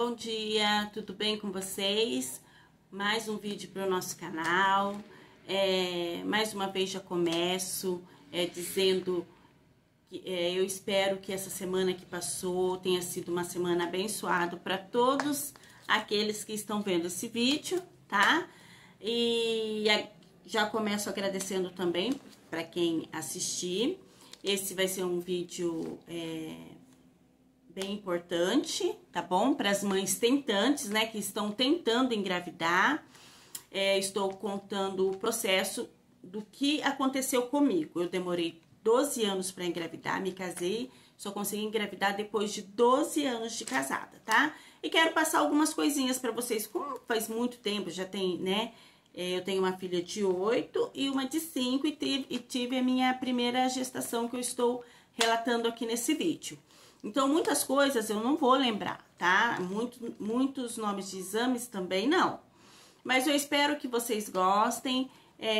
Bom dia, tudo bem com vocês? Mais um vídeo para o nosso canal. Mais uma vez já começo dizendo que eu espero que essa semana que passou tenha sido uma semana abençoada para todos aqueles que estão vendo esse vídeo, tá? E já começo agradecendo também para quem assistir. Esse vai ser um vídeo bem importante, tá bom? Para as mães tentantes, né, que estão tentando engravidar. Estou contando o processo do que aconteceu comigo. Eu demorei 12 anos para engravidar, me casei, só consegui engravidar depois de 12 anos de casada, tá? E quero passar algumas coisinhas para vocês, como faz muito tempo, já tem, né? Eu tenho uma filha de 8 e uma de 5 e tive a minha primeira gestação que eu estou relatando aqui nesse vídeo. Então, muitas coisas eu não vou lembrar, tá? Muitos nomes de exames também não. Mas eu espero que vocês gostem,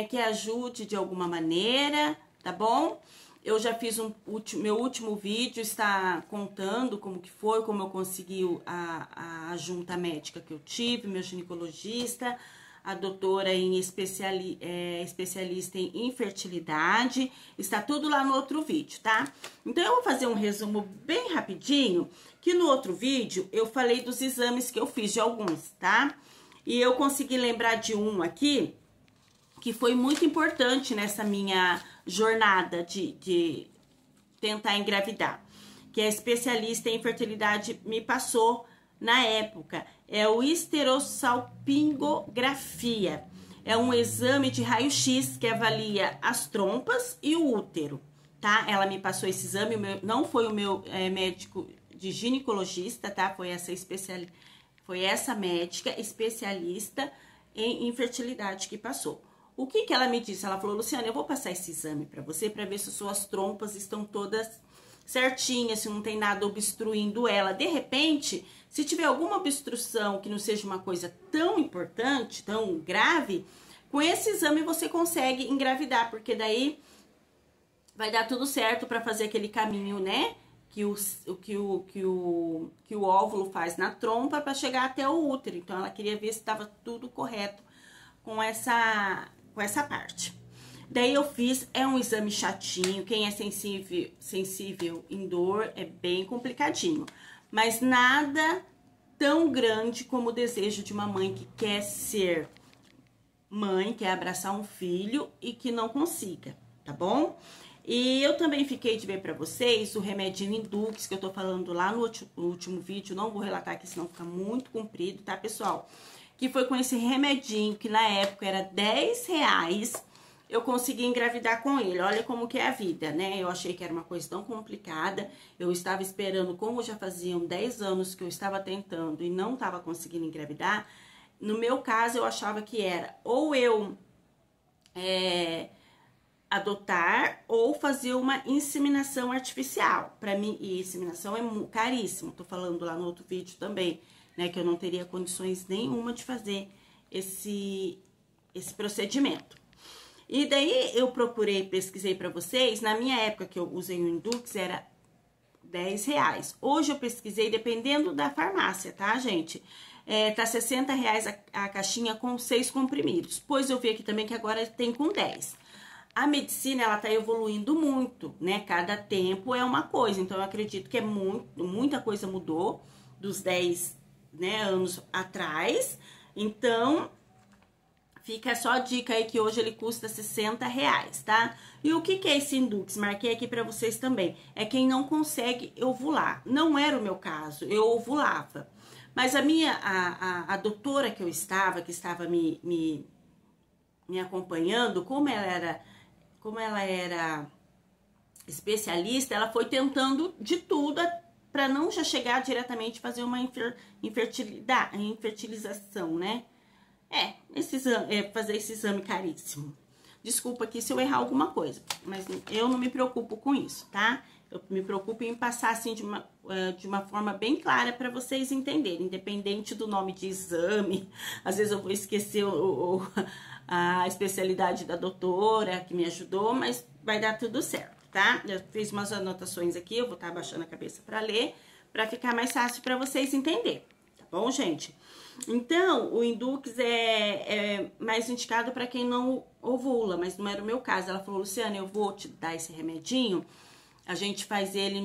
que ajude de alguma maneira, tá bom? Eu já fiz meu último vídeo, está contando como que foi, como eu consegui a junta médica que eu tive, meu ginecologista, a doutora especialista em infertilidade, está tudo lá no outro vídeo, tá? Então, eu vou fazer um resumo bem rapidinho, que no outro vídeo eu falei dos exames que eu fiz, de alguns, tá? E eu consegui lembrar de um aqui, que foi muito importante nessa minha jornada de tentar engravidar, que a especialista em infertilidade me passou na época. É o esterossalpingografia. É um exame de raio-x que avalia as trompas e o útero, tá? Ela me passou esse exame, não foi o meu médico de ginecologista, tá? Foi essa médica especialista em infertilidade que passou. O que ela me disse? Ela falou: Luciana, eu vou passar esse exame para você para ver se suas trompas estão todas certinha, se não tem nada obstruindo ela. De repente, se tiver alguma obstrução que não seja uma coisa tão importante, tão grave, com esse exame você consegue engravidar, porque daí vai dar tudo certo para fazer aquele caminho, né? Que o óvulo faz na trompa para chegar até o útero. Então, ela queria ver se estava tudo correto com essa parte. Daí eu fiz, um exame chatinho, quem é sensível em dor é bem complicadinho, mas nada tão grande como o desejo de uma mãe que quer ser mãe, quer abraçar um filho e que não consiga, tá bom? E eu também fiquei de ver pra vocês o remedinho Indux, que eu tô falando lá no último vídeo, não vou relatar aqui, senão fica muito comprido, tá, pessoal? Que foi com esse remedinho, que na época era R$10, eu consegui engravidar com ele. Olha como que é a vida, né? Eu achei que era uma coisa tão complicada. Eu estava esperando, como já faziam 10 anos que eu estava tentando e não estava conseguindo engravidar. No meu caso, eu achava que era ou eu adotar ou fazer uma inseminação artificial. Para mim, e inseminação é caríssimo. Tô falando lá no outro vídeo também, né? Que eu não teria condições nenhuma de fazer esse procedimento. E daí eu pesquisei pra vocês, na minha época que eu usei o Indux era R$10. Hoje eu pesquisei, dependendo da farmácia, tá, gente? Tá R$60 a caixinha com 6 comprimidos. Pois eu vi aqui também que agora tem com 10. A medicina, ela tá evoluindo muito, né? Cada tempo é uma coisa. Então, eu acredito que muita coisa mudou dos 10, né, anos atrás. Então, fica só a dica aí que hoje ele custa R$60, tá? E o que é esse Indux? Marquei aqui pra vocês também. É quem não consegue ovular. Não era o meu caso, eu ovulava. Mas a doutora que estava me acompanhando, como ela era especialista, ela foi tentando de tudo pra não já chegar diretamente a fazer uma infertilização, né? Fazer esse exame caríssimo. Desculpa aqui se eu errar alguma coisa, mas eu não me preocupo com isso, tá? Eu me preocupo em passar assim de uma forma bem clara para vocês entenderem, independente do nome de exame. Às vezes eu vou esquecer a especialidade da doutora que me ajudou, mas vai dar tudo certo, tá? Eu fiz umas anotações aqui, eu vou estar abaixando a cabeça para ler, para ficar mais fácil para vocês entenderem, tá bom, gente? Então, o Indux é mais indicado para quem não ovula, mas não era o meu caso. Ela falou, Luciana, eu vou te dar esse remedinho, a gente faz ele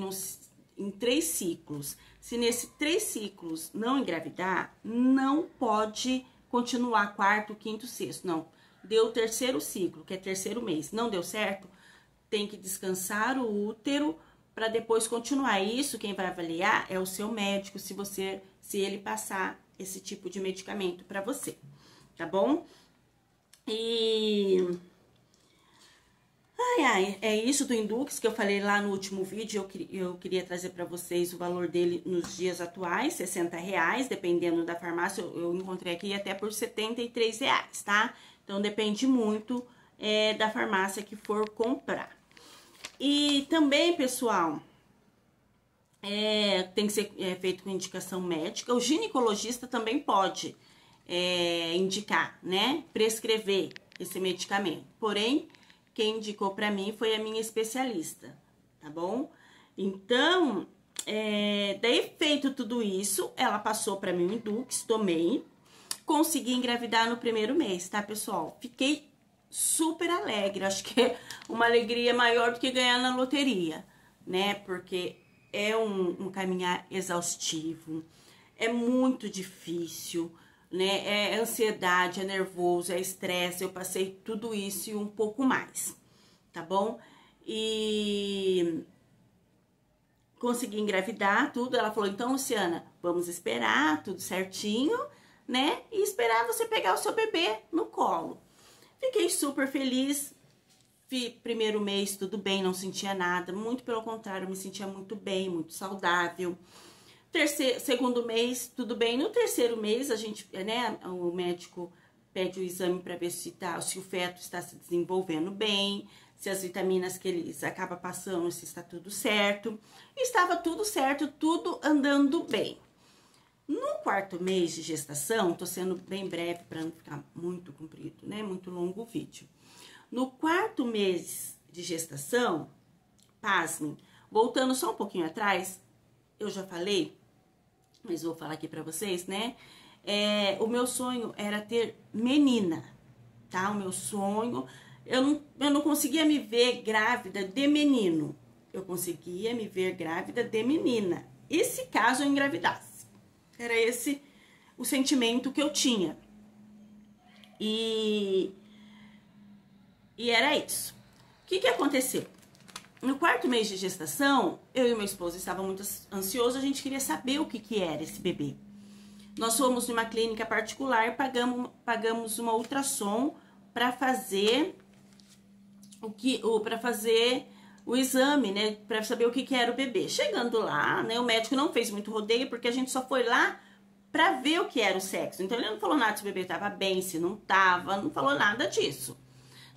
em 3 ciclos. Se nesse 3 ciclos não engravidar, não pode continuar 4º, 5º, 6º, não. Deu o 3º ciclo, que é 3º mês, não deu certo, tem que descansar o útero para depois continuar. Isso quem vai avaliar é o seu médico, se ele passar esse tipo de medicamento para você, tá bom? E é isso do Indux que eu falei lá no último vídeo. Eu queria trazer para vocês o valor dele nos dias atuais, R$60, dependendo da farmácia. Eu encontrei aqui até por R$73, tá? Então depende muito da farmácia que for comprar. E também, pessoal, tem que ser feito com indicação médica. O ginecologista também pode indicar, né? Prescrever esse medicamento. Porém, quem indicou pra mim foi a minha especialista, tá bom? Então, daí feito tudo isso, ela passou pra mim o Indux, tomei, consegui engravidar no 1º mês, tá, pessoal? Fiquei super alegre, acho que é uma alegria maior do que ganhar na loteria, né? Porque é um caminhar exaustivo, é muito difícil, né? É ansiedade, é nervoso, é estresse. Eu passei tudo isso e um pouco mais, tá bom? E consegui engravidar tudo. Ela falou, então, Luciana, vamos esperar tudo certinho, né? E esperar você pegar o seu bebê no colo. Fiquei super feliz. 1º mês tudo bem, não sentia nada, muito pelo contrário, me sentia muito bem, muito saudável. 2º mês tudo bem. No 3º mês a gente, né, o médico pede o exame para ver se o feto está se desenvolvendo bem, se as vitaminas que eles acabam passando, se está tudo certo. E estava tudo certo, tudo andando bem. No 4º mês de gestação, tô sendo bem breve para não ficar muito comprido, né, muito longo o vídeo. No 4º mês de gestação, pasmem, voltando só um pouquinho atrás, eu já falei, mas vou falar aqui pra vocês, né? O meu sonho era ter menina, tá? O meu sonho, eu não conseguia me ver grávida de menino, eu conseguia me ver grávida de menina. E se caso eu engravidasse, era esse o sentimento que eu tinha. E era isso. O que aconteceu? No 4º mês de gestação, eu e meu esposo estavam muito ansiosos, a gente queria saber o que era esse bebê. Nós fomos numa clínica particular e pagamos uma ultrassom para fazer o exame, né, para saber o que era o bebê. Chegando lá, né, o médico não fez muito rodeio, porque a gente só foi lá para ver o que era o sexo. Então ele não falou nada se o bebê estava bem, se não estava, não falou nada disso.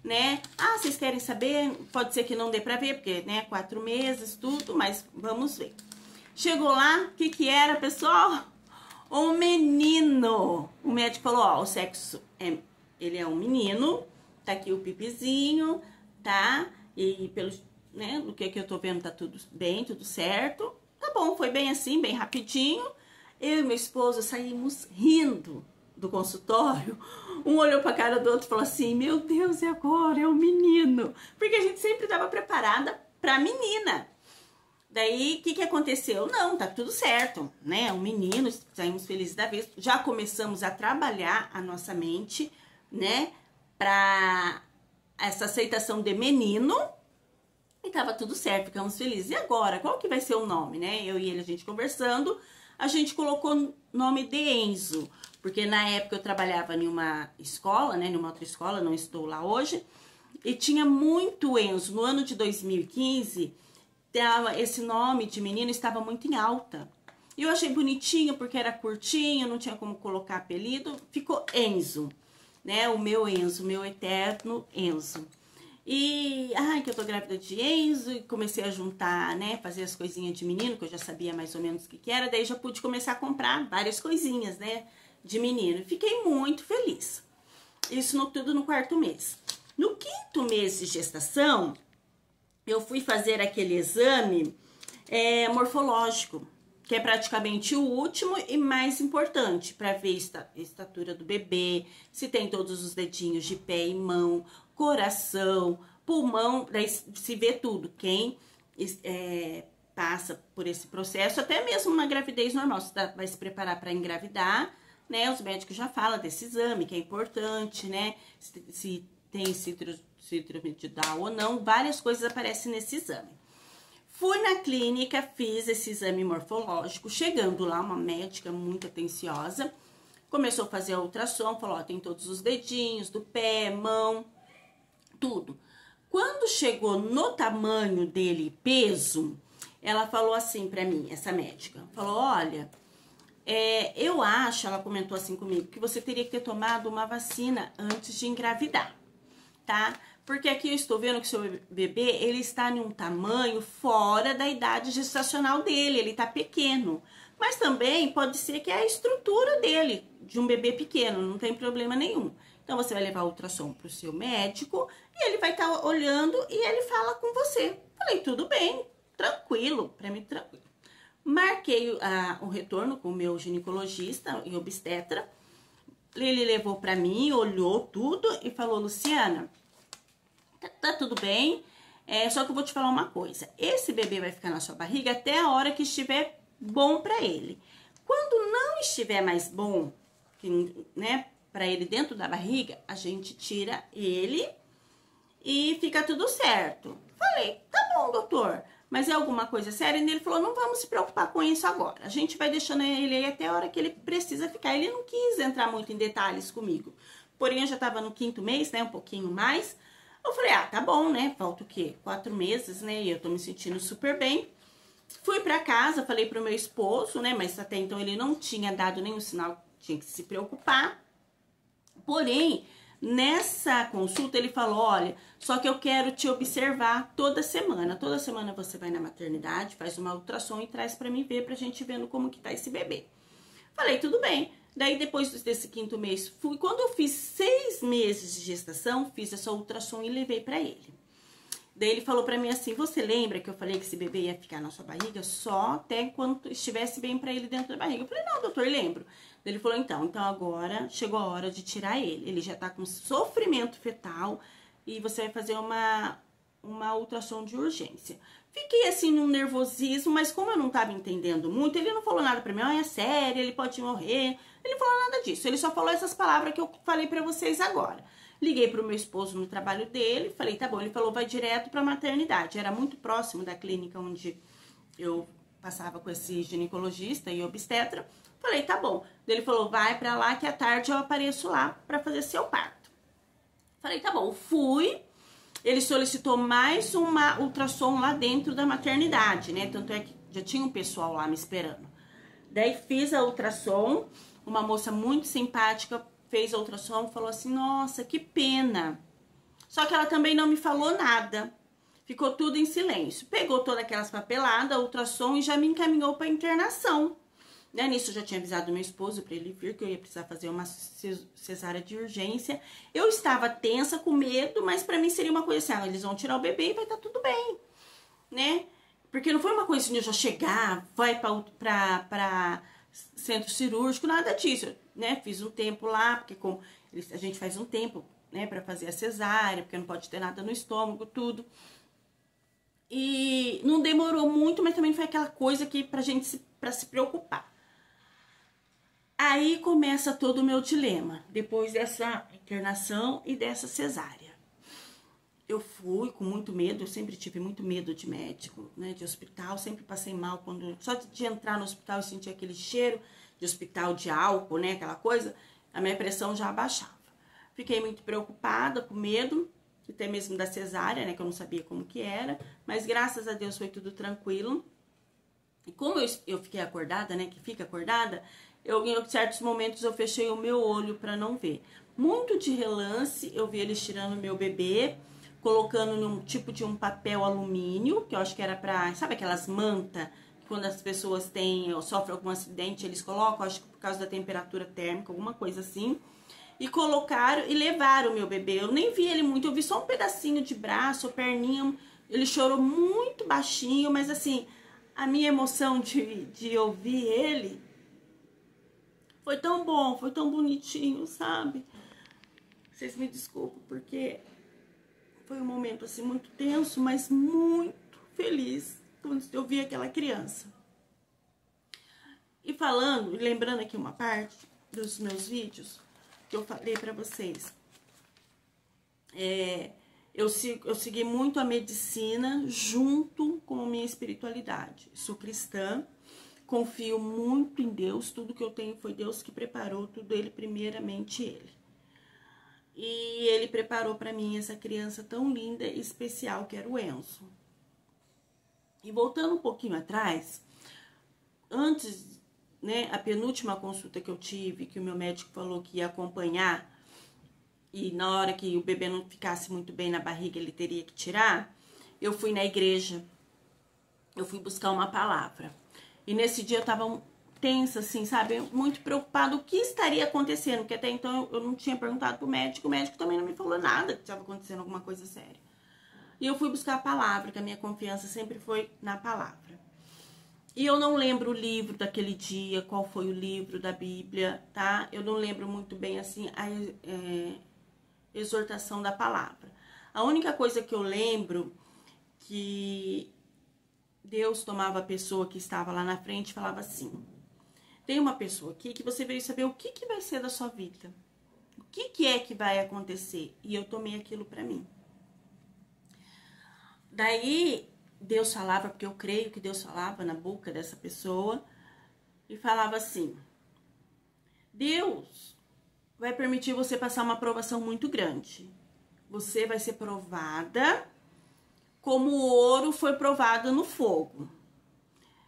Né? Ah, vocês querem saber? Pode ser que não dê pra ver, porque, né, 4 meses, tudo, mas vamos ver. Chegou lá, o que era, pessoal? Um menino. O médico falou, ó, o sexo ele é um menino, tá aqui o pipizinho, tá? E pelo, né, do que eu tô vendo, tá tudo bem, tudo certo. Tá bom, foi bem assim, bem rapidinho. Eu e meu esposo saímos rindo do consultório. Um olhou pra cara do outro e falou assim, meu Deus, e agora? É um menino. Porque a gente sempre estava preparada pra menina. Daí, o que aconteceu? Não, tá tudo certo, né? Um menino, saímos felizes da vez. Já começamos a trabalhar a nossa mente, né? Pra essa aceitação de menino. E tava tudo certo, ficamos felizes. E agora, qual que vai ser o nome, né? Eu e ele, a gente conversando, a gente colocou o nome de Enzo. Porque na época eu trabalhava em uma escola, né? Numa outra escola, não estou lá hoje. E tinha muito Enzo. No ano de 2015, esse nome de menino estava muito em alta. E eu achei bonitinho, porque era curtinho, não tinha como colocar apelido. Ficou Enzo, né? O meu Enzo, meu eterno Enzo. E, que eu tô grávida de Enzo, e comecei a juntar, né, fazer as coisinhas de menino, que eu já sabia mais ou menos o que era, daí já pude começar a comprar várias coisinhas, né, de menino. Fiquei muito feliz. Isso tudo no 4º mês. No 5º mês de gestação, eu fui fazer aquele exame morfológico, que é praticamente o último e mais importante para ver a estatura do bebê, se tem todos os dedinhos de pé e mão, coração, pulmão, daí se vê tudo. Quem passa por esse processo, até mesmo na gravidez normal, você vai se preparar para engravidar, né? Os médicos já falam desse exame, que é importante, né? Se tem síndrome de Down ou não, várias coisas aparecem nesse exame. Fui na clínica, fiz esse exame morfológico, chegando lá, uma médica muito atenciosa, começou a fazer a ultrassom, falou, ó, tem todos os dedinhos do pé, mão, tudo. Quando chegou no tamanho dele, peso, ela falou assim pra mim, essa médica, falou, olha, eu acho, ela comentou assim comigo, que você teria que ter tomado uma vacina antes de engravidar, tá? Porque aqui eu estou vendo que o seu bebê, ele está em um tamanho fora da idade gestacional dele, ele tá pequeno. Mas também pode ser que é a estrutura dele, de um bebê pequeno, não tem problema nenhum. Então, você vai levar o ultrassom pro seu médico e ele vai estar olhando e ele fala com você. Falei, tudo bem, tranquilo, pra mim tranquilo. Marquei o retorno com o meu ginecologista e obstetra. Ele levou pra mim, olhou tudo e falou, Luciana, tá tudo bem, só que eu vou te falar uma coisa. Esse bebê vai ficar na sua barriga até a hora que estiver bom pra ele. Quando não estiver mais bom, né, pra ele dentro da barriga, a gente tira ele e fica tudo certo. Falei, tá bom, doutor, mas é alguma coisa séria? E ele falou, não vamos se preocupar com isso agora. A gente vai deixando ele aí até a hora que ele precisa ficar. Ele não quis entrar muito em detalhes comigo. Porém, eu já tava no 5º mês, né, um pouquinho mais. Eu falei, tá bom, né, falta o quê? 4 meses, né, e eu tô me sentindo super bem. Fui pra casa, falei pro meu esposo, né, mas até então ele não tinha dado nenhum sinal, tinha que se preocupar. Porém, nessa consulta ele falou, olha, só que eu quero te observar toda semana. Toda semana você vai na maternidade, faz uma ultrassom e traz pra mim ver, pra gente vendo como que tá esse bebê. Falei, tudo bem. Daí, depois desse 5º mês, quando eu fiz 6 meses de gestação, fiz essa ultrassom e levei pra ele. Daí ele falou pra mim assim, você lembra que eu falei que esse bebê ia ficar na sua barriga só até quando estivesse bem pra ele dentro da barriga? Eu falei, não, doutor, lembro. Daí ele falou, então agora chegou a hora de tirar ele. Ele já tá com sofrimento fetal e você vai fazer uma ultrassom de urgência. Fiquei assim num nervosismo, mas como eu não tava entendendo muito, ele não falou nada pra mim, é sério, ele pode morrer. Ele não falou nada disso, ele só falou essas palavras que eu falei pra vocês agora. Liguei pro meu esposo no trabalho dele, falei, tá bom, ele falou, vai direto pra maternidade. Era muito próximo da clínica onde eu passava com esse ginecologista e obstetra. Falei, tá bom. Ele falou, vai pra lá que à tarde eu apareço lá pra fazer seu parto. Falei, tá bom, fui. Ele solicitou mais uma ultrassom lá dentro da maternidade, né? Tanto é que já tinha um pessoal lá me esperando. Daí fiz a ultrassom, uma moça muito simpática fez a ultrassom e falou assim, nossa, que pena. Só que ela também não me falou nada. Ficou tudo em silêncio. Pegou todas aquelas papeladas, a ultrassom e já me encaminhou para internação. Né? Nisso eu já tinha avisado meu esposo para ele vir, que eu ia precisar fazer uma cesárea de urgência. Eu estava tensa, com medo, mas para mim seria uma coisa assim, eles vão tirar o bebê e vai estar tudo bem, né? Porque não foi uma coisa assim, eu já chegar, vai para centro cirúrgico, nada disso, né? Fiz um tempo lá, porque como a gente faz um tempo, né, para fazer a cesárea, porque não pode ter nada no estômago, tudo. E não demorou muito, mas também foi aquela coisa que pra gente para se preocupar. Aí começa todo o meu dilema, depois dessa internação e dessa cesárea. Eu fui com muito medo, eu sempre tive muito medo de médico, né, de hospital, sempre passei mal só de entrar no hospital e sentir aquele cheiro de hospital, de álcool, né, aquela coisa, a minha pressão já abaixava. Fiquei muito preocupada, com medo, até mesmo da cesárea, né, que eu não sabia como que era, mas graças a Deus foi tudo tranquilo. E como eu fiquei acordada, né, que fica acordada, em certos momentos eu fechei o meu olho para não ver. Muito de relance, eu vi eles tirando meu bebê, colocando num tipo de um papel alumínio, que eu acho que era pra, sabe aquelas mantas, que quando as pessoas sofrem algum acidente, eles colocam, acho que por causa da temperatura térmica, alguma coisa assim, e colocaram e levaram o meu bebê. Eu nem vi ele muito, eu vi só um pedacinho de braço, perninha, ele chorou muito baixinho, mas assim, a minha emoção de ouvir ele foi tão bom, foi tão bonitinho, sabe? Vocês me desculpem, porque foi um momento assim muito tenso, mas muito feliz quando eu vi aquela criança. E falando, lembrando aqui uma parte dos meus vídeos que eu falei pra vocês. Eu segui muito a medicina junto com a minha espiritualidade. Sou cristã, confio muito em Deus, tudo que eu tenho foi Deus que preparou, tudo Ele, primeiramente Ele. E Ele preparou para mim essa criança tão linda e especial que era o Enzo. E voltando um pouquinho atrás, antes, né, a penúltima consulta que eu tive, que o meu médico falou que ia acompanhar, e na hora que o bebê não ficasse muito bem na barriga, ele teria que tirar, eu fui na igreja, eu fui buscar uma palavra. E nesse dia eu tava tensa, assim, sabe, muito preocupada o que estaria acontecendo, porque até então eu não tinha perguntado pro médico, o médico também não me falou nada que estava acontecendo alguma coisa séria. E eu fui buscar a palavra, que a minha confiança sempre foi na palavra. E eu não lembro o livro daquele dia, qual foi o livro da Bíblia, tá? Eu não lembro muito bem, assim, a exortação da palavra. A única coisa que eu lembro que Deus tomava a pessoa que estava lá na frente e falava assim: tem uma pessoa aqui que você veio saber o que vai ser da sua vida. O que é que vai acontecer? E eu tomei aquilo pra mim. Daí Deus falava, porque eu creio que Deus falava na boca dessa pessoa, e falava assim: Deus vai permitir você passar uma provação muito grande. Você vai ser provada como o ouro foi provado no fogo.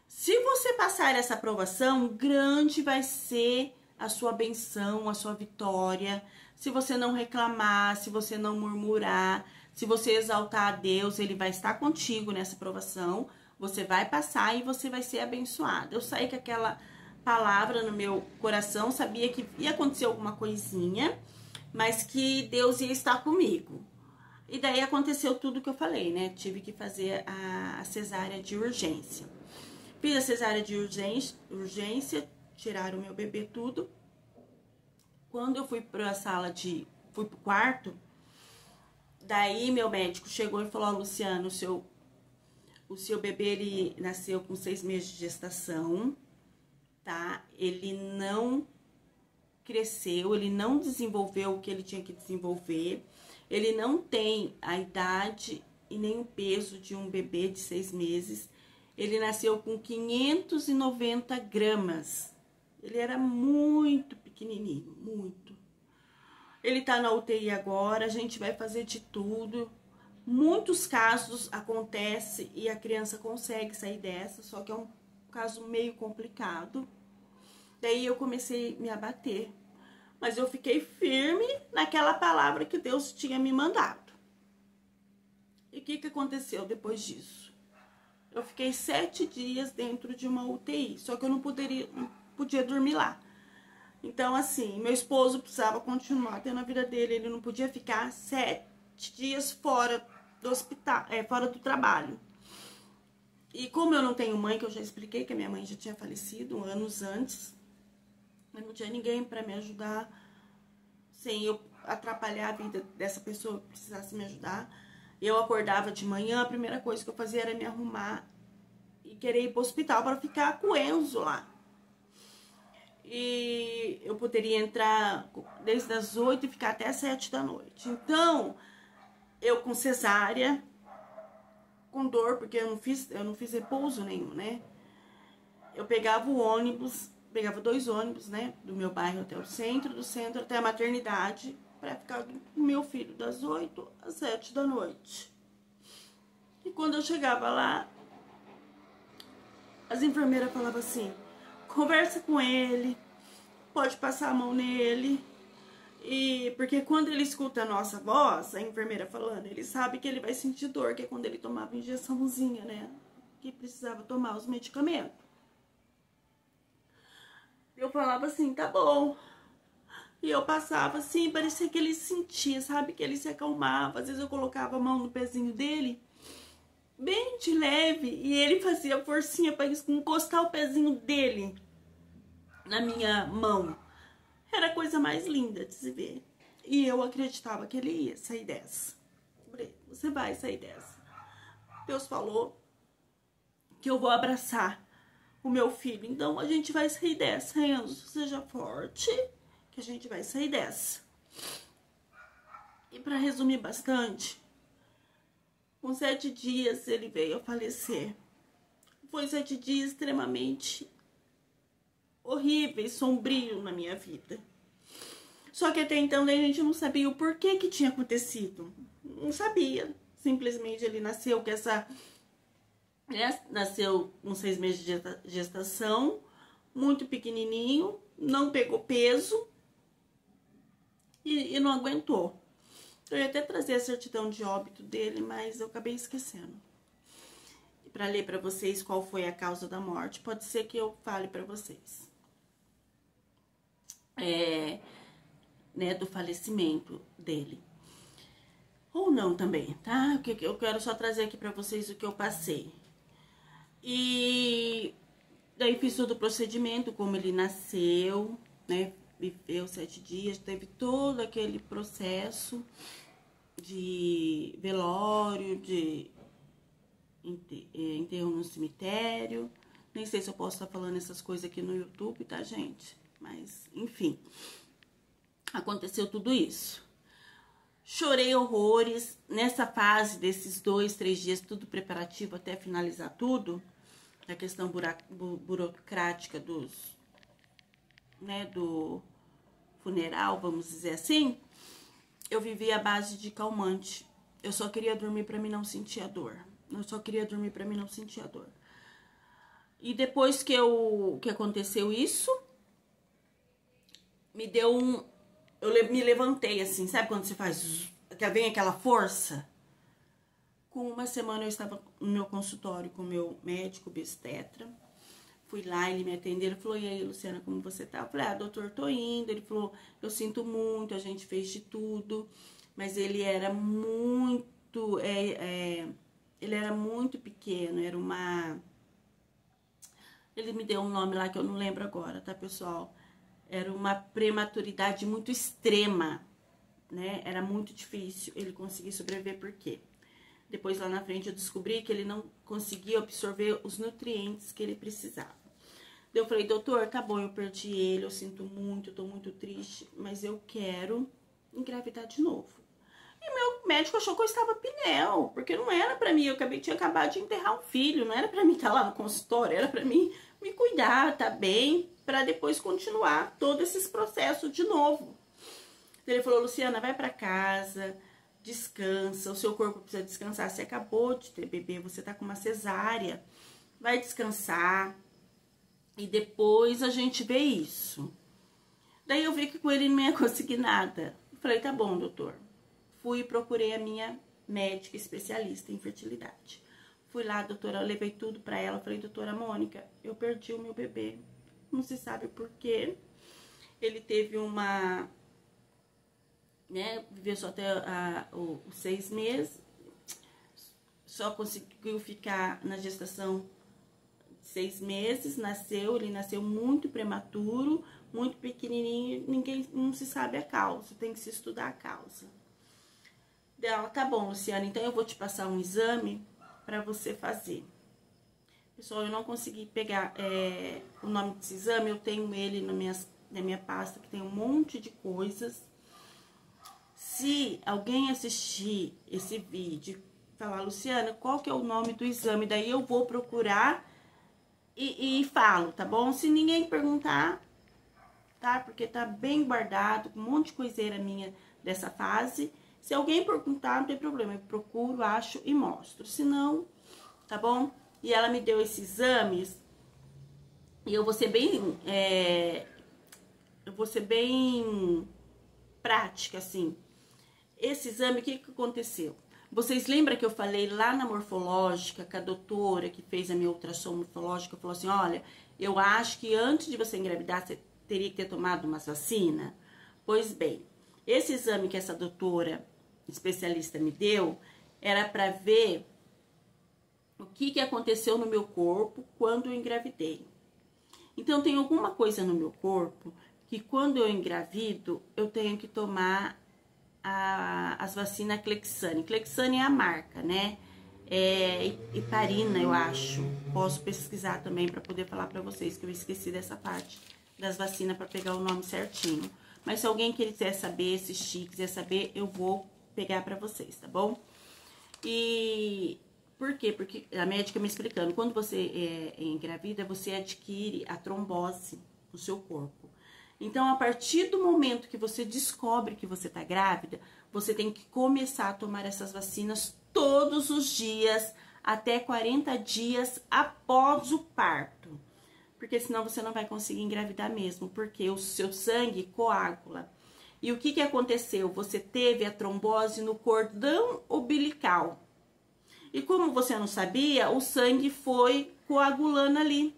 Se você passar essa provação, grande vai ser a sua benção, a sua vitória. Se você não reclamar, se você não murmurar, se você exaltar a Deus, Ele vai estar contigo nessa provação. Você vai passar e você vai ser abençoada. Eu saí com aquela palavra no meu coração, sabia que ia acontecer alguma coisinha, mas que Deus ia estar comigo. E daí aconteceu tudo que eu falei, né? Tive que fazer a cesárea de urgência. Fiz a cesárea de urgência, tiraram o meu bebê tudo. Quando eu fui pra sala fui pro quarto, daí meu médico chegou e falou: ó, Luciano, o seu bebê, ele nasceu com 6 meses de gestação, tá? Ele não cresceu, ele não desenvolveu o que ele tinha que desenvolver. Ele não tem a idade e nem o peso de um bebê de 6 meses. Ele nasceu com 590 gramas. Ele era muito pequenininho, muito. Ele tá na UTI agora, a gente vai fazer de tudo. Muitos casos acontecem e a criança consegue sair dessa, só que é um caso meio complicado. Daí eu comecei a me abater. Mas eu fiquei firme naquela palavra que Deus tinha me mandado. E o que aconteceu depois disso? Eu fiquei 7 dias dentro de uma UTI, só que eu não podia dormir lá. Então, assim, meu esposo precisava continuar tendo a vida dele, ele não podia ficar 7 dias fora do hospital, fora do trabalho. E como eu não tenho mãe, que eu já expliquei que a minha mãe já tinha falecido anos antes, eu não tinha ninguém para me ajudar, sem eu atrapalhar a vida dessa pessoa que precisasse me ajudar. Eu acordava de manhã, a primeira coisa que eu fazia era me arrumar e querer ir pro hospital para ficar com o Enzo lá. E eu poderia entrar desde as 8 e ficar até as 7 da noite. Então, eu com cesárea, com dor, porque eu não fiz repouso nenhum, né? Eu pegava o ônibus, pegava 2 ônibus, né, do meu bairro até o centro, do centro até a maternidade, para ficar com o meu filho das 8 às 7 da noite. E quando eu chegava lá, as enfermeiras falavam assim: conversa com ele, pode passar a mão nele. E porque quando ele escuta a nossa voz, a enfermeira falando, ele sabe que ele vai sentir dor, que é quando ele tomava injeçãozinha, né, que precisava tomar os medicamentos. Eu falava assim: tá bom. E eu passava assim, parecia que ele sentia, sabe? Que ele se acalmava. Às vezes eu colocava a mão no pezinho dele bem de leve, e ele fazia forcinha para encostar o pezinho dele na minha mão. Era a coisa mais linda de se ver. E eu acreditava que ele ia sair dessa. Falei, você vai sair dessa. Deus falou que eu vou abraçar o meu filho. Então a gente vai sair dessa, Enzo. Seja forte, que a gente vai sair dessa. E para resumir bastante, com 7 dias ele veio a falecer. Foi 7 dias extremamente horríveis, sombrios na minha vida. Só que até então a gente não sabia o porquê que tinha acontecido. Não sabia. Simplesmente ele nasceu com essa... Nasceu com 6 meses de gestação, muito pequenininho, não pegou peso e não aguentou. Eu ia até trazer a certidão de óbito dele, mas eu acabei esquecendo. Para ler para vocês qual foi a causa da morte, pode ser que eu fale para vocês. Né, do falecimento dele. Ou não também, tá? Eu quero só trazer aqui para vocês o que eu passei. E daí fiz todo o procedimento, como ele nasceu, né? Viveu 7 dias, teve todo aquele processo de velório, de enterro no cemitério. Nem sei se eu posso estar falando essas coisas aqui no YouTube, tá, gente? Mas, enfim, aconteceu tudo isso. Chorei horrores nessa fase desses 2, 3 dias, tudo preparativo até finalizar tudo. A questão burocrática do funeral, vamos dizer assim. Eu vivi à base de calmante. Eu só queria dormir para mim não sentir a dor. Eu só queria dormir para mim não sentir a dor. E depois que aconteceu isso, me deu um... Eu me levantei assim, sabe quando você faz... que vem aquela força? Com 1 semana eu estava no meu consultório com o meu médico obstetra. Fui lá, ele me atendeu, ele falou, e aí, Luciana, como você tá? Eu falei, doutor, tô indo. Ele falou, eu sinto muito, a gente fez de tudo. Mas ele era muito... ele era muito pequeno, era uma... Ele me deu um nome lá que eu não lembro agora, tá, pessoal? Era uma prematuridade muito extrema, né? Era muito difícil ele conseguir sobreviver, por quê? Depois, lá na frente, eu descobri que ele não conseguia absorver os nutrientes que ele precisava. Eu falei, doutor, tá bom, eu perdi ele, eu sinto muito, eu tô muito triste, mas eu quero engravidar de novo. E meu médico achou que eu estava pneu, porque não era pra mim, tinha acabado de enterrar um filho, não era pra mim estar lá no consultório, era pra mim me cuidar, tá bem, pra depois continuar todos esses processos de novo. Ele falou, Luciana, vai pra casa, descansa, o seu corpo precisa descansar, você acabou de ter bebê, você tá com uma cesárea, vai descansar e depois a gente vê isso. Daí eu vi que com ele não ia conseguir nada. Falei, tá bom, doutor. Fui e procurei a minha médica especialista em fertilidade. Fui lá, doutora, eu levei tudo pra ela, falei, doutora Mônica, eu perdi o meu bebê, não se sabe por quê. Ele teve uma... né, viveu só até os 6 meses, só conseguiu ficar na gestação 6 meses, ele nasceu muito prematuro, muito pequenininho, não se sabe a causa, tem que se estudar a causa. Ela, tá bom, Luciana, então eu vou te passar um exame para você fazer. Pessoal, eu não consegui pegar o nome desse exame, eu tenho ele na minha pasta, que tem um monte de coisas. Se alguém assistir esse vídeo e falar, Luciana, qual que é o nome do exame? Daí eu vou procurar e falo, tá bom? Se ninguém perguntar, tá? Porque tá bem guardado, com um monte de coiseira minha dessa fase. Se alguém perguntar, não tem problema, eu procuro, acho e mostro. Se não, tá bom? E ela me deu esses exames e eu vou ser bem prática, assim. Esse exame, o que aconteceu? Vocês lembram que eu falei lá na morfológica, que a doutora que fez a minha ultrassom morfológica falou assim, olha, eu acho que antes de você engravidar, você teria que ter tomado uma vacina? Pois bem, esse exame que essa doutora especialista me deu, era para ver o que aconteceu no meu corpo quando eu engravidei. Então, tem alguma coisa no meu corpo que quando eu engravido, eu tenho que tomar as vacinas Clexane. Clexane é a marca, né? É Heparina, eu acho. Posso pesquisar também para poder falar para vocês, que eu esqueci dessa parte das vacinas para pegar o nome certinho. Mas se alguém quiser saber, assistir, quiser saber, eu vou pegar para vocês, tá bom? E por quê? Porque a médica me explicando, quando você é engravida, você adquire a trombose no seu corpo. Então, a partir do momento que você descobre que você tá grávida, você tem que começar a tomar essas vacinas todos os dias, até 40 dias após o parto. Porque senão você não vai conseguir engravidar mesmo, porque o seu sangue coagula. E o que aconteceu? Você teve a trombose no cordão umbilical. E como você não sabia, o sangue foi coagulando ali.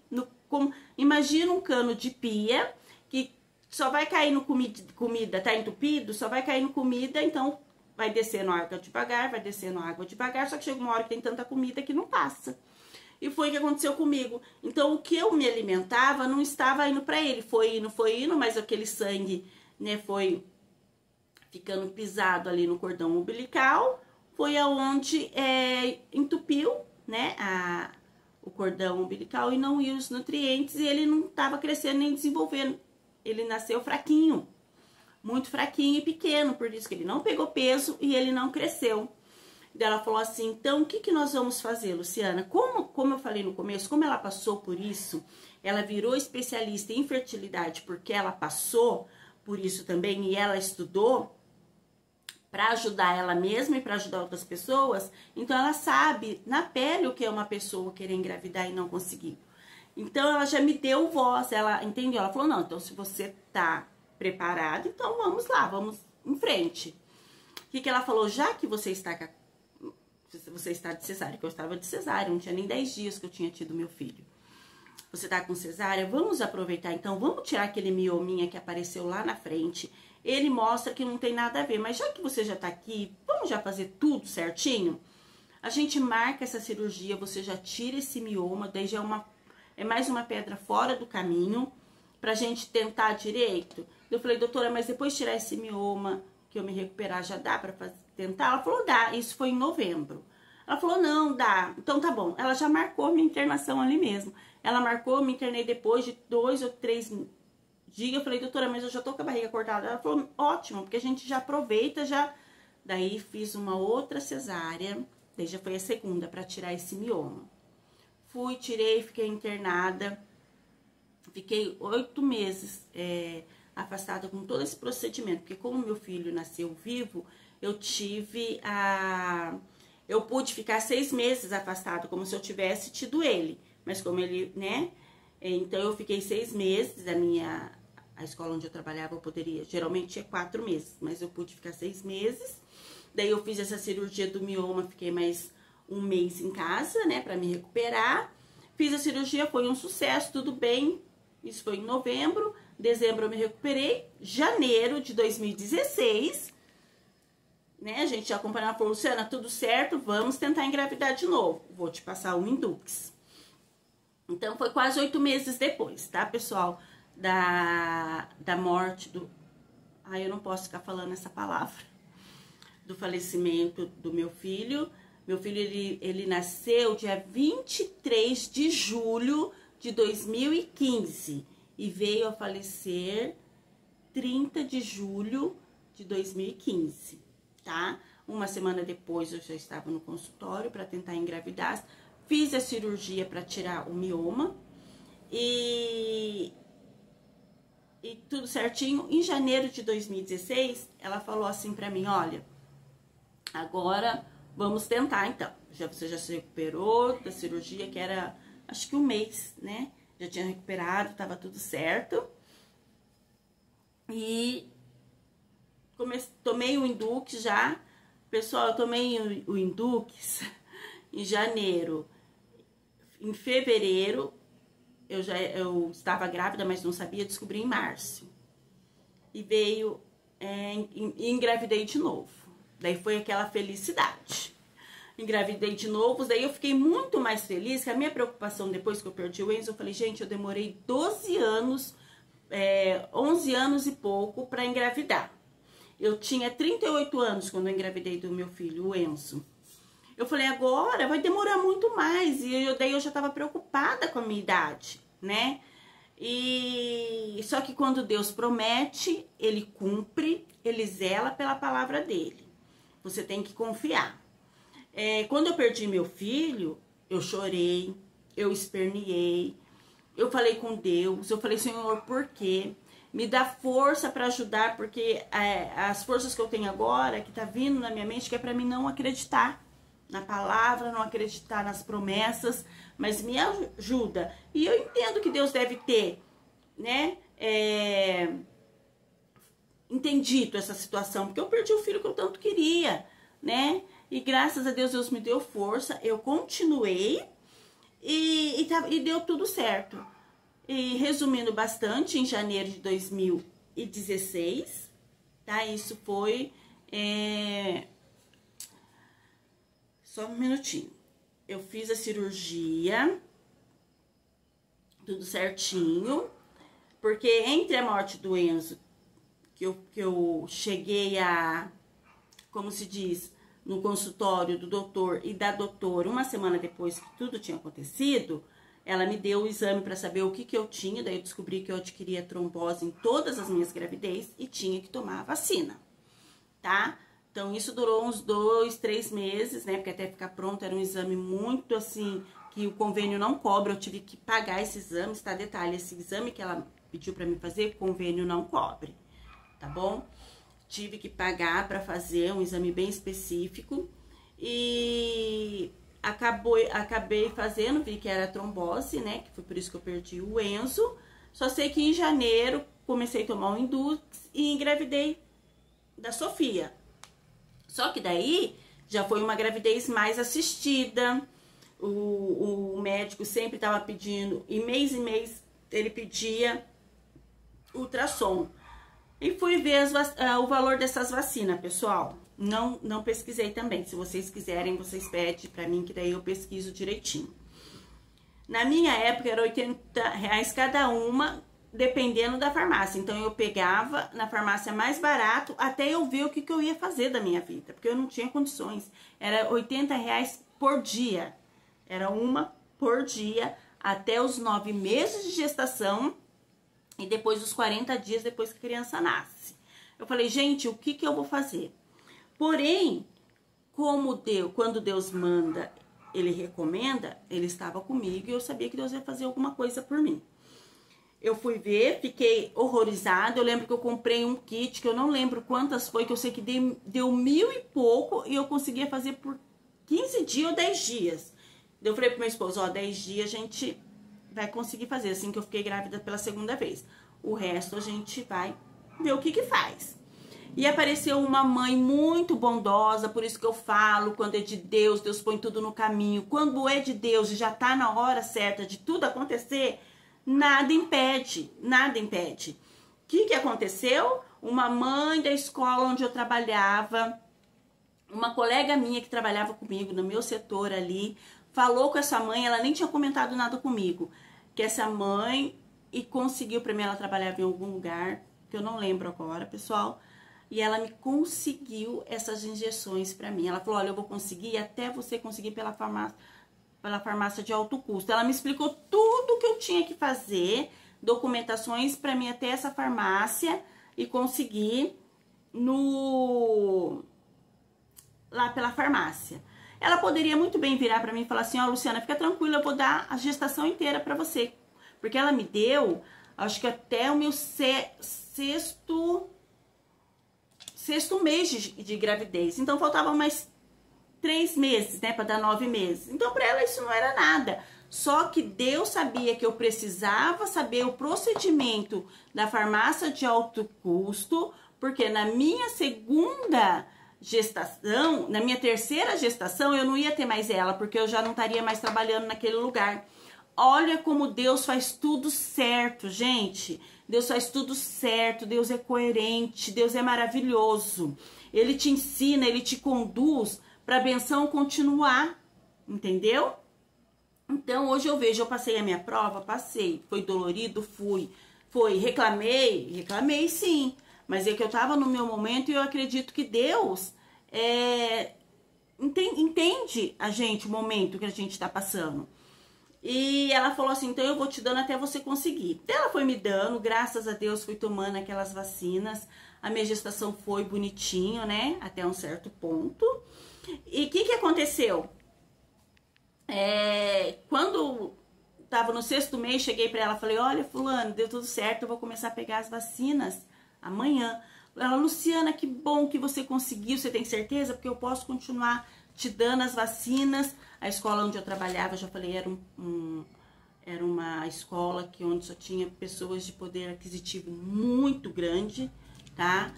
Imagina um cano de pia que só vai cair no comida, tá entupido, só vai cair no comida, então vai descendo água devagar, vai descendo água devagar, só que chega uma hora que tem tanta comida que não passa. E foi o que aconteceu comigo. Então, o que eu me alimentava não estava indo para ele. Foi indo, mas aquele sangue, né, foi ficando pisado ali no cordão umbilical. Foi aonde entupiu, né, o cordão umbilical e não ia os nutrientes. E ele não estava crescendo nem desenvolvendo. Ele nasceu fraquinho, muito fraquinho e pequeno. Por isso que ele não pegou peso e ele não cresceu. Ela falou assim, então, o que nós vamos fazer, Luciana? Como eu falei no começo, como ela passou por isso, ela virou especialista em fertilidade porque ela passou por isso também e ela estudou para ajudar ela mesma e para ajudar outras pessoas. Então, ela sabe na pele o que é uma pessoa querer engravidar e não conseguir. Então, ela já me deu voz, ela entendeu? Ela falou, não, então, se você tá preparado, então vamos lá, vamos em frente. O que ela falou? Já que você está de cesárea, que eu estava de cesárea, não tinha nem 10 dias que eu tinha tido meu filho. Você tá com cesárea, vamos aproveitar então, vamos tirar aquele miominha que apareceu lá na frente. Ele mostra que não tem nada a ver, mas já que você já tá aqui, vamos já fazer tudo certinho? A gente marca essa cirurgia, você já tira esse mioma, daí já é mais uma pedra fora do caminho, pra gente tentar direito. Eu falei, doutora, mas depois de tirar esse mioma, que eu me recuperar, já dá pra tentar? Ela falou, dá. Isso foi em novembro. Ela falou, não, dá. Então tá bom. Ela já marcou minha internação ali mesmo. Ela marcou, me internei depois de 2 ou 3 dias. Eu falei, doutora, mas eu já tô com a barriga cortada. Ela falou, ótimo, porque a gente já aproveita, já. Daí fiz uma outra cesárea, daí já foi a segunda, pra tirar esse mioma. Fui, tirei, fiquei internada. Fiquei 8 meses afastada com todo esse procedimento, porque como meu filho nasceu vivo, eu pude ficar 6 meses afastada, como se eu tivesse tido ele, mas como ele, né, então eu fiquei 6 meses, a escola onde eu trabalhava eu poderia, geralmente é 4 meses, mas eu pude ficar 6 meses, daí eu fiz essa cirurgia do mioma, fiquei mais 1 mês em casa, né, pra me recuperar, fiz a cirurgia, foi um sucesso, tudo bem. Isso foi em novembro, dezembro eu me recuperei, janeiro de 2016, né, a gente já acompanhava, falou, Luciana, tudo certo, vamos tentar engravidar de novo, vou te passar um Indux. Então, foi quase 8 meses depois, tá, pessoal, da morte do... Ai, eu não posso ficar falando essa palavra, do falecimento do meu filho. Meu filho, ele nasceu dia 23 de julho de 2015 e veio a falecer 30 de julho de 2015, tá? Uma semana depois eu já estava no consultório para tentar engravidar, fiz a cirurgia para tirar o mioma e tudo certinho. Em janeiro de 2016, ela falou assim para mim, olha, agora vamos tentar então. Você já se recuperou da cirurgia, que era acho que 1 mês, né? Já tinha recuperado, tava tudo certo. E tomei o Indux já. Pessoal, eu tomei o Indux em janeiro. Em fevereiro, eu estava grávida, mas não sabia, descobri em março. E e engravidei de novo. Daí foi aquela felicidade. engravidei de novo. Daí eu fiquei muito mais feliz, que a minha preocupação depois que eu perdi o Enzo, eu falei, gente, eu demorei 12 anos, 11 anos e pouco para engravidar. Eu tinha 38 anos quando eu engravidei do meu filho, o Enzo. Eu falei, agora vai demorar muito mais. E daí eu já estava preocupada com a minha idade, né? E só que quando Deus promete, Ele cumpre, Ele zela pela palavra dele. Você tem que confiar. Quando eu perdi meu filho, eu chorei, eu esperneei, eu falei com Deus, eu falei, Senhor, por quê? Me dá força para ajudar, porque as forças que eu tenho agora, que tá vindo na minha mente, que é para mim não acreditar na palavra, não acreditar nas promessas, mas me ajuda. E eu entendo que Deus deve ter, né, entendido essa situação, porque eu perdi o filho que eu tanto queria, né? E graças a Deus, Deus me deu força, eu continuei e deu tudo certo. E resumindo bastante, em janeiro de 2016, tá? Isso foi... Só um minutinho. Eu fiz a cirurgia, tudo certinho, porque entre a morte do Enzo, que eu cheguei a, como se diz, no consultório do doutor e da doutora, uma semana depois que tudo tinha acontecido, ela me deu o exame para saber o que eu tinha, daí eu descobri que eu adquiria trombose em todas as minhas gravidez e tinha que tomar a vacina, tá? Então, isso durou uns 2, 3 meses, né? Porque até ficar pronto era um exame muito, assim, que o convênio não cobre. Eu tive que pagar esse exame, tá? Detalhe, esse exame que ela pediu pra mim fazer, o convênio não cobre, tá bom? Tive que pagar pra fazer um exame bem específico e acabei fazendo, vi que era trombose, né? Que foi por isso que eu perdi o Enzo. Só sei que em janeiro comecei a tomar o Induz e engravidei da Sofia. Só que daí já foi uma gravidez mais assistida. O médico sempre estava pedindo, e mês ele pedia ultrassom. E fui ver o valor dessas vacinas, pessoal. Não pesquisei também. Se vocês quiserem, vocês pedem pra mim, que daí eu pesquiso direitinho. Na minha época era R$80 cada uma, dependendo da farmácia. Então, eu pegava na farmácia mais barato até eu ver o que eu ia fazer da minha vida. Porque eu não tinha condições. Era R$80 por dia. Era uma por dia até os 9 meses de gestação e depois os 40 dias depois que a criança nasce. Eu falei, gente, o que eu vou fazer? Porém, quando Deus manda, Ele recomenda, Ele estava comigo e eu sabia que Deus ia fazer alguma coisa por mim. Eu fui ver, fiquei horrorizada. Eu lembro que eu comprei um kit, que eu não lembro quantas foi, que eu sei que deu 1.000 e pouco e eu conseguia fazer por 15 dias ou 10 dias. Eu falei pro meu esposo, ó, 10 dias a gente vai conseguir fazer, assim que eu fiquei grávida pela segunda vez. O resto a gente vai ver o que faz. E apareceu uma mãe muito bondosa, por isso que eu falo, quando é de Deus, Deus põe tudo no caminho. Quando é de Deus e já tá na hora certa de tudo acontecer, nada impede, nada impede. O que aconteceu? Uma mãe da escola onde eu trabalhava, uma colega minha que trabalhava comigo no meu setor ali, falou com essa mãe, ela nem tinha comentado nada comigo, que essa mãe, e conseguiu pra mim, ela trabalhava em algum lugar, que eu não lembro agora, pessoal, e ela me conseguiu essas injeções pra mim. Ela falou, olha, eu vou conseguir até você conseguir pela farmácia de alto custo. Ela me explicou tudo que eu tinha que fazer, documentações pra mim até essa farmácia e conseguir lá pela farmácia. Ela poderia muito bem virar pra mim e falar assim, ó, Luciana, fica tranquila, eu vou dar a gestação inteira pra você. Porque ela me deu, acho que até o meu sexto mês de gravidez. Então, faltavam mais 3 meses, né, pra dar 9 meses. Então, pra ela isso não era nada. Só que Deus sabia que eu precisava saber o procedimento da farmácia de alto custo, porque na minha segunda gestação, na minha terceira gestação, eu não ia ter mais ela, porque eu já não estaria mais trabalhando naquele lugar. Olha como Deus faz tudo certo, gente. Deus faz tudo certo, Deus é coerente, Deus é maravilhoso. Ele te ensina, Ele te conduz para a benção continuar, entendeu? Então, hoje eu vejo, eu passei a minha prova, passei, foi dolorido, reclamei sim, mas é que eu tava no meu momento e eu acredito que Deus entende a gente, o momento que a gente tá passando. E ela falou assim, então eu vou te dando até você conseguir. Então ela foi me dando, graças a Deus fui tomando aquelas vacinas, a minha gestação foi bonitinho, né, até um certo ponto. E o que aconteceu? Quando tava no 6º mês, cheguei pra ela, falei, olha, fulano, deu tudo certo, eu vou começar a pegar as vacinas amanhã. Ela, Luciana, que bom que você conseguiu, você tem certeza? Porque eu posso continuar te dando as vacinas. A escola onde eu trabalhava, já falei, era uma escola onde só tinha pessoas de poder aquisitivo muito grande, tá?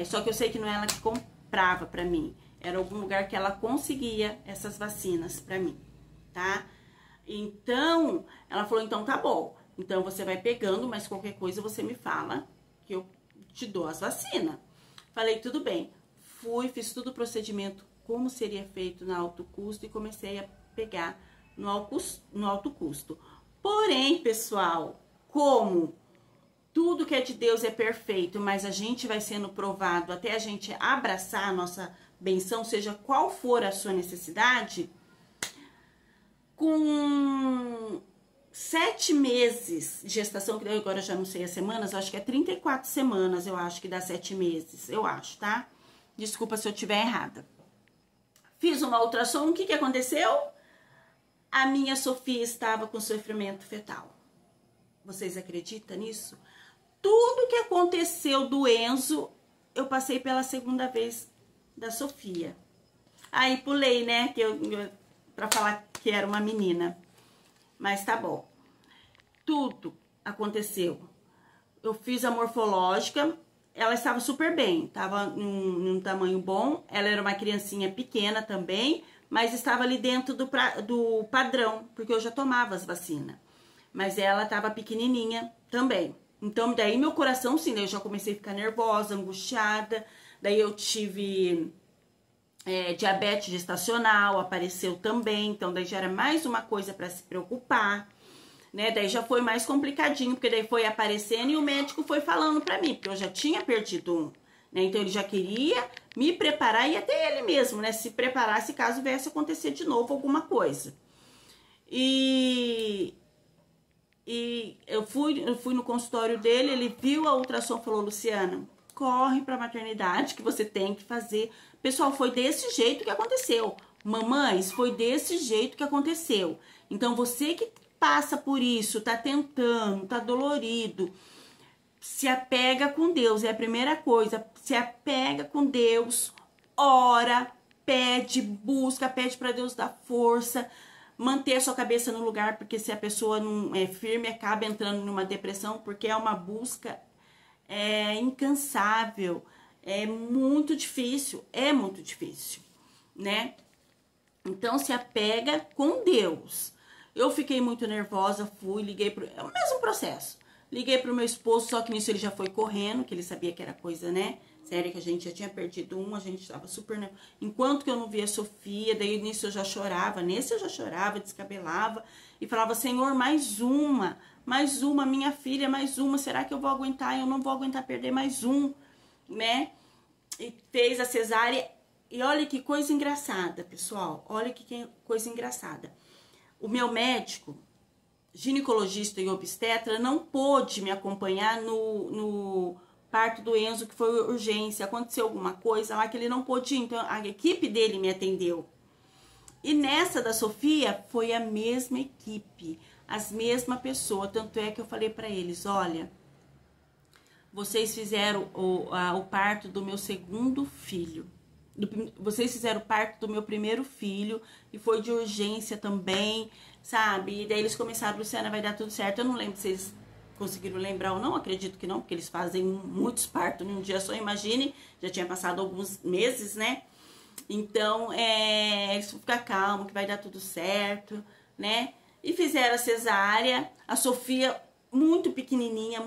Só que eu sei que não é ela que comprava pra mim. Era algum lugar que ela conseguia essas vacinas pra mim, tá? Então, ela falou, então tá bom. Então, você vai pegando, mas qualquer coisa você me fala que eu te dou as vacinas. Falei, tudo bem. Fiz todo o procedimento como seria feito no alto custo e comecei a pegar no alto custo. Porém, pessoal, como tudo que é de Deus é perfeito, mas a gente vai sendo provado até a gente abraçar a nossa benção, seja qual for a sua necessidade, com 7 meses de gestação, que agora eu já não sei as semanas, eu acho que é 34 semanas, eu acho que dá 7 meses, eu acho, tá? Desculpa se eu estiver errada. Fiz uma ultrassom, o que aconteceu? A minha Sofia estava com sofrimento fetal. Vocês acreditam nisso? Tudo que aconteceu do Enzo, eu passei pela 2ª vez da Sofia. Aí pulei, né, pra falar que era uma menina. Mas tá bom. Tudo aconteceu. Eu fiz a morfológica, ela estava super bem, estava num tamanho bom, ela era uma criancinha pequena também, mas estava ali dentro do padrão, porque eu já tomava as vacinas. Mas ela estava pequenininha também. Então, daí meu coração, sim, eu já comecei a ficar nervosa, angustiada, daí eu tive diabetes gestacional, apareceu também, então daí já era mais uma coisa para se preocupar, né? Daí já foi mais complicadinho, porque daí foi aparecendo e o médico foi falando para mim, porque eu já tinha perdido um, né? Então ele já queria me preparar e até ele mesmo, né? Se preparasse caso viesse acontecer de novo alguma coisa. E eu fui no consultório dele, ele viu a ultrassom e falou, Luciana, corre pra maternidade que você tem que fazer. Pessoal, foi desse jeito que aconteceu. Mamães, foi desse jeito que aconteceu. Então, você que passa por isso, tá tentando, tá dolorido, se apega com Deus, é a primeira coisa. Se apega com Deus, ora, pede, busca, pede pra Deus dar força, manter a sua cabeça no lugar, porque se a pessoa não é firme, acaba entrando numa depressão, porque é uma busca incansável, é muito difícil, né? Então, se apega com Deus. Eu fiquei muito nervosa, é o mesmo processo. Liguei pro meu esposo, só que nisso ele já foi correndo, que ele sabia que era coisa, né? Sério, que a gente já tinha perdido um, a gente tava super nervosa. Enquanto que eu não via a Sofia, daí nisso eu já chorava, descabelava e falava, Senhor, mais uma, minha filha, mais uma, será que eu vou aguentar? Eu não vou aguentar perder mais um, né? E fez a cesárea, e olha que coisa engraçada, pessoal, olha que coisa engraçada. O meu médico, ginecologista e obstetra, não pôde me acompanhar no parto do Enzo, que foi urgência, aconteceu alguma coisa lá que ele não pôde ir, então a equipe dele me atendeu. E nessa da Sofia, foi a mesma equipe, as mesmas pessoas, tanto é que eu falei pra eles, olha, vocês fizeram o parto do meu 2º filho, vocês fizeram o parto do meu 1º filho, e foi de urgência também, sabe? E daí eles começaram, Luciana, vai dar tudo certo. Eu não lembro se vocês conseguiram lembrar ou não, acredito que não, porque eles fazem muitos partos em um dia só, imagine, já tinha passado alguns meses, né? Então, fica calmo, que vai dar tudo certo, né? E fizeram a cesárea, a Sofia muito pequenininha,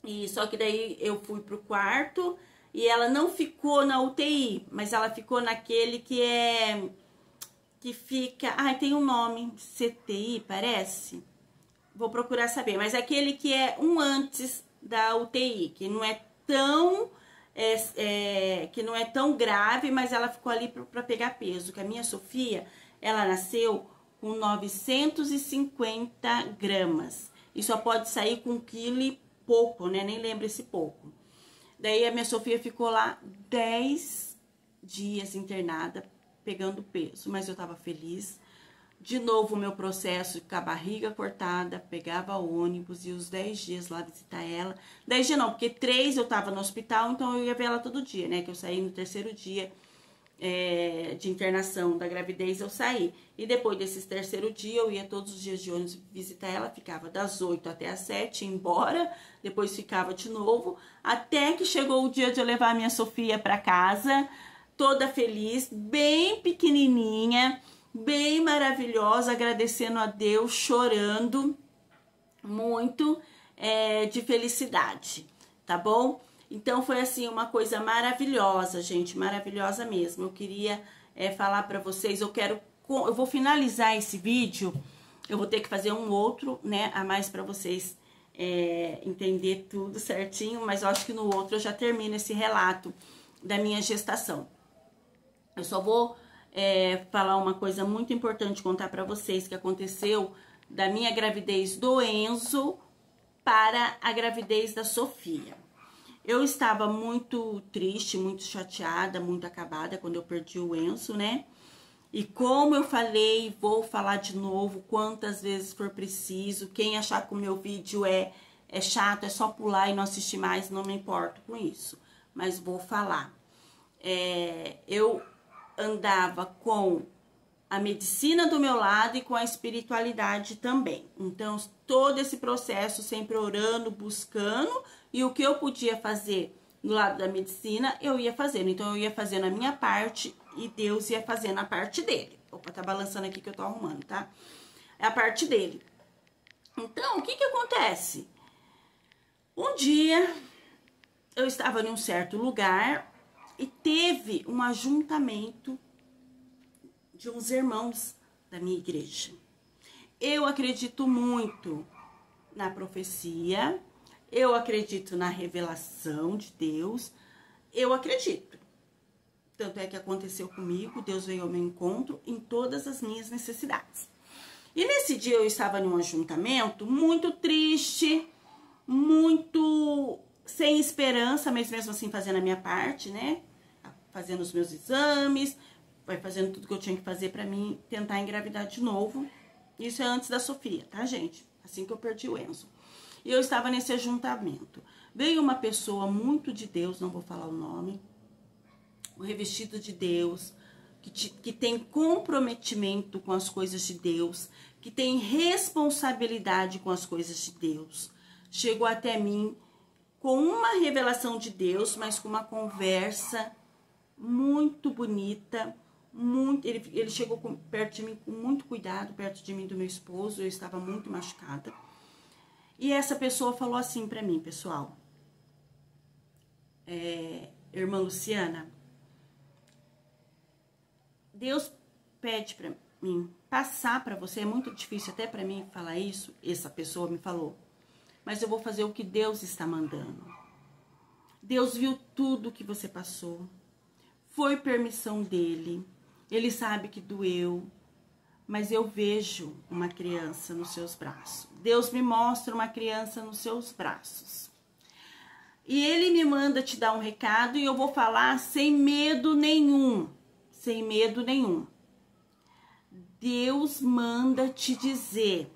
e só que daí eu fui pro quarto, e ela não ficou na UTI, mas ela ficou naquele que fica, tem um nome, CTI, parece. Vou procurar saber, mas aquele que é um antes da UTI, que não é tão que não é tão grave, mas ela ficou ali para pegar peso. Que a minha Sofia, ela nasceu com 950 gramas e só pode sair com 1 quilo e pouco, né? Nem lembro esse pouco. Daí a minha Sofia ficou lá 10 dias internada, pegando peso, mas eu tava feliz. De novo o meu processo com a barriga cortada, pegava ônibus e os 10 dias lá visitar ela. 10 dias não, porque 3 eu tava no hospital, então eu ia ver ela todo dia, né? Que eu saí no 3º dia de internação da gravidez, eu saí. E depois desses 3º dia, eu ia todos os dias de ônibus visitar ela, ficava das 8 até as 7, ia embora, depois ficava de novo, até que chegou o dia de eu levar a minha Sofia para casa, toda feliz, bem pequenininha, bem maravilhosa, agradecendo a Deus, chorando muito de felicidade, tá bom? Então foi assim uma coisa maravilhosa, gente, maravilhosa mesmo. Eu queria falar para vocês, eu vou finalizar esse vídeo, eu vou ter que fazer um outro, né, a mais para vocês entender tudo certinho, mas eu acho que no outro eu já termino esse relato da minha gestação. Eu só vou falar uma coisa muito importante, contar para vocês que aconteceu da minha gravidez do Enzo para a gravidez da Sofia. Eu estava muito triste, muito chateada, muito acabada quando eu perdi o Enzo, né? E como eu falei, vou falar de novo quantas vezes for preciso. Quem achar que o meu vídeo é chato, é só pular e não assistir mais, não me importo com isso. Mas vou falar. Eu andava com a medicina do meu lado e com a espiritualidade também. Então, todo esse processo sempre orando, buscando, e o que eu podia fazer no lado da medicina, eu ia fazendo. Então, eu ia fazendo a minha parte e Deus ia fazendo a parte dele. Opa, tá balançando aqui que eu tô arrumando, tá? É a parte dele. Então, o que que acontece? Um dia, eu estava em um certo lugar e teve um ajuntamento de uns irmãos da minha igreja. Eu acredito muito na profecia, eu acredito na revelação de Deus, eu acredito. Tanto é que aconteceu comigo, Deus veio ao meu encontro em todas as minhas necessidades. E nesse dia eu estava em um ajuntamento muito triste, muito sem esperança, mas mesmo assim fazendo a minha parte, né? Fazendo os meus exames, fazendo tudo que eu tinha que fazer pra mim tentar engravidar de novo. Isso é antes da Sofia, tá, gente? Assim que eu perdi o Enzo. E eu estava nesse ajuntamento. Veio uma pessoa muito de Deus, não vou falar o nome, um revestido de Deus, que tem comprometimento com as coisas de Deus, que tem responsabilidade com as coisas de Deus. Chegou até mim com uma revelação de Deus, mas com uma conversa muito bonita, ele chegou perto de mim com muito cuidado, perto de mim do meu esposo, eu estava muito machucada. E essa pessoa falou assim pra mim, pessoal, irmã Luciana, Deus pede pra mim passar pra você, é muito difícil até pra mim falar isso, essa pessoa me falou, mas eu vou fazer o que Deus está mandando. Deus viu tudo que você passou, foi permissão dele, ele sabe que doeu, mas eu vejo uma criança nos seus braços. Deus me mostra uma criança nos seus braços. E ele me manda te dar um recado e eu vou falar sem medo nenhum. Sem medo nenhum. Deus manda te dizer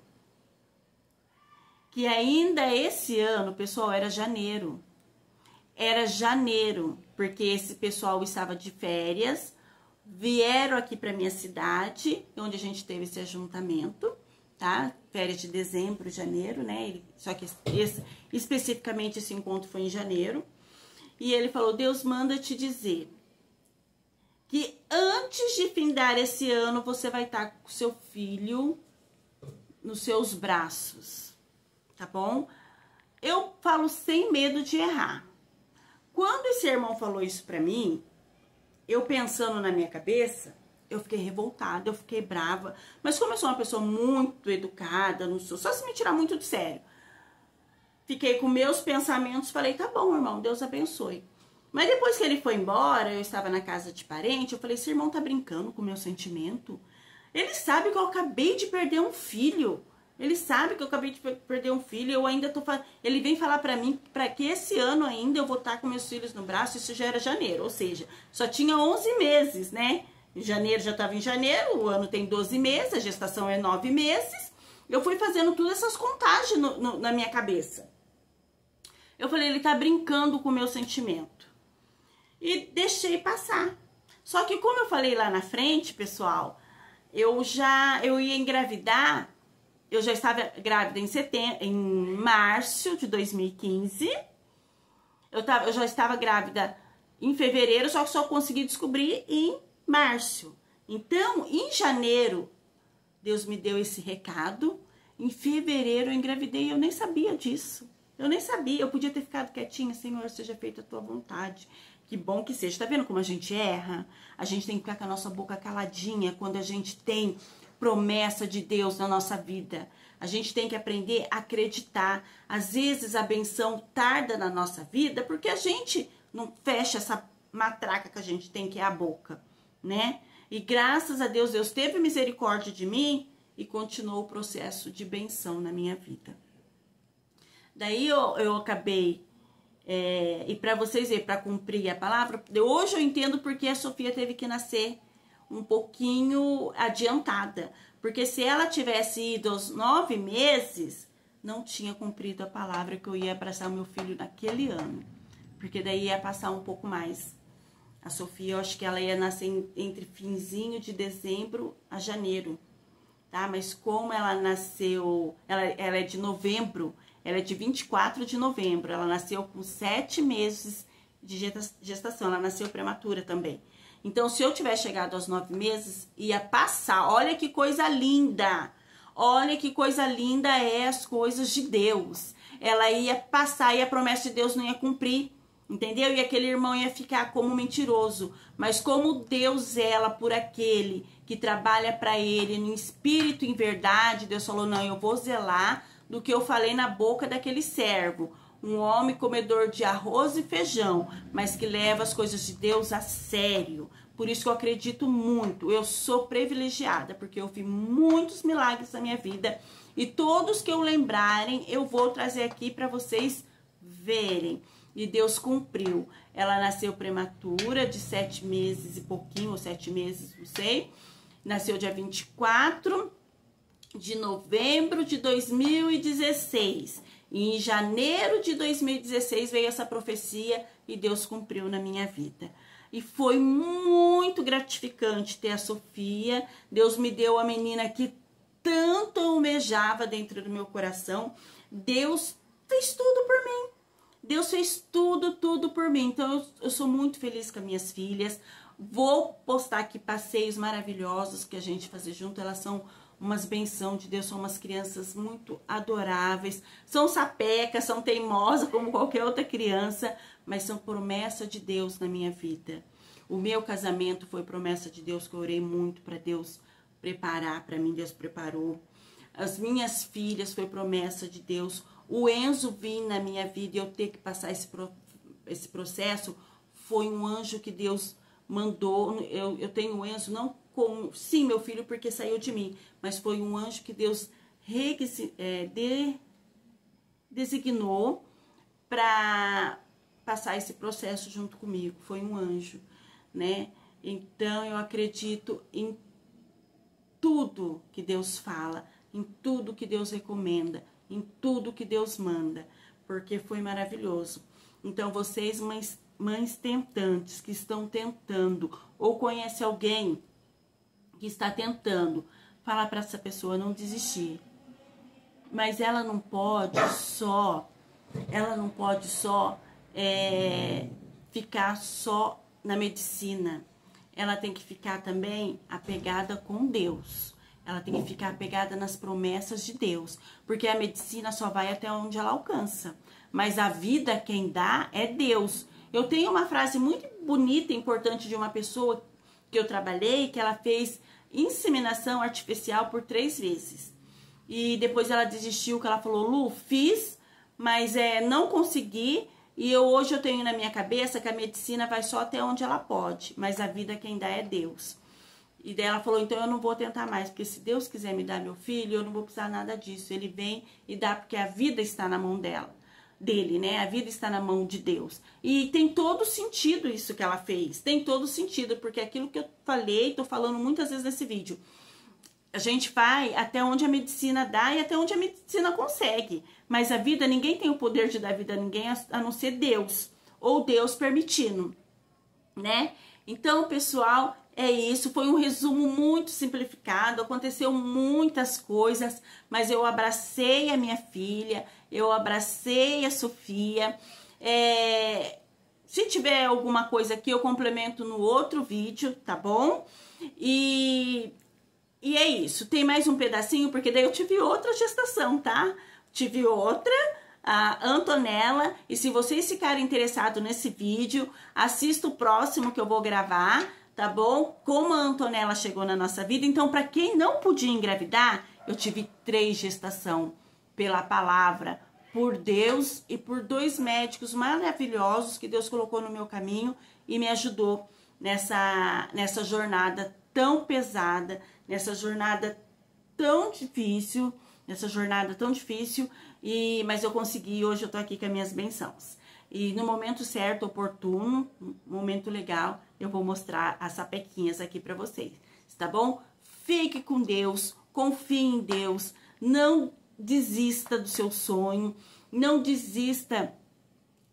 que ainda esse ano, pessoal, era janeiro. Era janeiro, porque esse pessoal estava de férias, vieram aqui para minha cidade, onde a gente teve esse ajuntamento, tá? Férias de dezembro, janeiro, né? Só que especificamente esse encontro foi em janeiro. E ele falou, Deus manda te dizer que antes de findar esse ano, você vai estar com seu filho nos seus braços, tá bom? Eu falo sem medo de errar. Quando esse irmão falou isso pra mim, eu pensando na minha cabeça, eu fiquei revoltada, eu fiquei brava. Mas como eu sou uma pessoa muito educada, não sou só se me tirar muito de sério. Fiquei com meus pensamentos, falei, tá bom, irmão, Deus abençoe. Mas depois que ele foi embora, eu estava na casa de parente, eu falei, esse irmão tá brincando com o meu sentimento? Ele sabe que eu acabei de perder um filho. Ele sabe que eu acabei de perder um filho, eu ainda tô... Ele vem falar pra mim, pra que esse ano ainda eu vou estar com meus filhos no braço, isso já era janeiro, ou seja, só tinha 11 meses, né? Em janeiro, já estava em janeiro, o ano tem 12 meses, a gestação é 9 meses. Eu fui fazendo todas essas contagens na minha cabeça. Eu falei, ele tá brincando com o meu sentimento. E deixei passar. Só que como eu falei lá na frente, pessoal, eu ia engravidar, eu já estava grávida em março de 2015. Eu já estava grávida em fevereiro, só que só consegui descobrir em março. Então, em janeiro, Deus me deu esse recado. Em fevereiro eu engravidei, eu nem sabia disso. Eu nem sabia, eu podia ter ficado quietinha, Senhor, seja feita a tua vontade. Que bom que seja. Tá vendo como a gente erra? A gente tem que ficar com a nossa boca caladinha quando a gente tem promessa de Deus na nossa vida. A gente tem que aprender a acreditar. Às vezes a benção tarda na nossa vida porque a gente não fecha essa matraca que a gente tem, que é a boca, né? E graças a Deus, Deus teve misericórdia de mim e continuou o processo de benção na minha vida. Daí eu acabei, e para vocês verem, para cumprir a palavra, hoje eu entendo porque a Sofia teve que nascer um pouquinho adiantada. Porque se ela tivesse ido aos 9 meses, não tinha cumprido a palavra que eu ia abraçar o meu filho naquele ano. Porque daí ia passar um pouco mais. A Sofia, eu acho que ela ia nascer entre finzinho de dezembro a janeiro, tá? Mas como ela nasceu, ela é de novembro, ela é de 24 de novembro, ela nasceu com 7 meses de gestação, ela nasceu prematura também. Então, se eu tivesse chegado aos 9 meses, ia passar. Olha que coisa linda! Olha que coisa linda é as coisas de Deus. Ela ia passar e a promessa de Deus não ia cumprir. Entendeu? E aquele irmão ia ficar como mentiroso. Mas como Deus zela por aquele que trabalha para ele no espírito e em verdade, Deus falou, não, eu vou zelar do que eu falei na boca daquele servo. Um homem comedor de arroz e feijão, mas que leva as coisas de Deus a sério. Por isso que eu acredito muito. Eu sou privilegiada, porque eu vi muitos milagres na minha vida. E todos que eu lembrarem, eu vou trazer aqui para vocês verem. E Deus cumpriu. Ela nasceu prematura, de 7 meses e pouquinho, ou 7 meses, não sei. Nasceu dia 24 de novembro de 2016. E em janeiro de 2016 veio essa profecia e Deus cumpriu na minha vida. E foi muito gratificante ter a Sofia. Deus me deu a menina que tanto almejava dentro do meu coração. Deus fez tudo por mim. Deus fez tudo por mim. Então eu sou muito feliz com as minhas filhas. Vou postar aqui passeios maravilhosos que a gente faz junto. Elas são umas benção de Deus, são umas crianças muito adoráveis. São sapecas, são teimosas como qualquer outra criança, mas são promessa de Deus na minha vida. O meu casamento foi promessa de Deus, que eu orei muito para Deus preparar para mim, Deus preparou. As minhas filhas foi promessa de Deus. O Enzo vir na minha vida e eu ter que passar esse processo, foi um anjo que Deus mandou. Eu tenho o Enzo não com, sim, meu filho, porque saiu de mim, mas foi um anjo que Deus designou para passar esse processo junto comigo. Foi um anjo, né? Então eu acredito em tudo que Deus fala, em tudo que Deus recomenda, em tudo que Deus manda, porque foi maravilhoso. Então vocês, mães tentantes, que estão tentando, ou conhece alguém que está tentando, falar para essa pessoa não desistir. Mas ela não pode só ficar só na medicina. Ela tem que ficar também apegada com Deus. Ela tem que ficar apegada nas promessas de Deus. Porque a medicina só vai até onde ela alcança. Mas a vida quem dá é Deus. Eu tenho uma frase muito bonita e importante de uma pessoa que eu trabalhei, que ela fez inseminação artificial por 3 vezes. E depois ela desistiu, que ela falou, Lu, fiz, mas não consegui. E hoje eu tenho na minha cabeça que a medicina vai só até onde ela pode, mas a vida quem dá é Deus. E daí ela falou, então eu não vou tentar mais, porque se Deus quiser me dar meu filho, eu não vou precisar nada disso. Ele vem e dá, porque a vida está na mão dele, né? A vida está na mão de Deus. E tem todo sentido isso que ela fez. Tem todo sentido, porque aquilo que eu falei, tô falando muitas vezes nesse vídeo. A gente vai até onde a medicina dá e até onde a medicina consegue. Mas a vida, ninguém tem o poder de dar vida a ninguém, a não ser Deus. Ou Deus permitindo, né? Então, pessoal, é isso. Foi um resumo muito simplificado. Aconteceu muitas coisas, mas eu abracei a minha filha, eu abracei a Sofia. Se tiver alguma coisa aqui, eu complemento no outro vídeo, tá bom? E é isso. Tem mais um pedacinho, porque daí eu tive outra gestação, tá? Tive outra, a Antonella. E se vocês ficarem interessados nesse vídeo, assista o próximo que eu vou gravar, tá bom? Como a Antonella chegou na nossa vida. Então, para quem não podia engravidar, eu tive 3 gestações pela palavra, por Deus e por 2 médicos maravilhosos que Deus colocou no meu caminho e me ajudou nessa jornada tão pesada, nessa jornada tão difícil, mas eu consegui. Hoje eu tô aqui com as minhas bênçãos. E no momento certo, oportuno, momento legal, eu vou mostrar as sapequinhas aqui pra vocês, tá bom? Fique com Deus, confie em Deus, não desista do seu sonho, não desista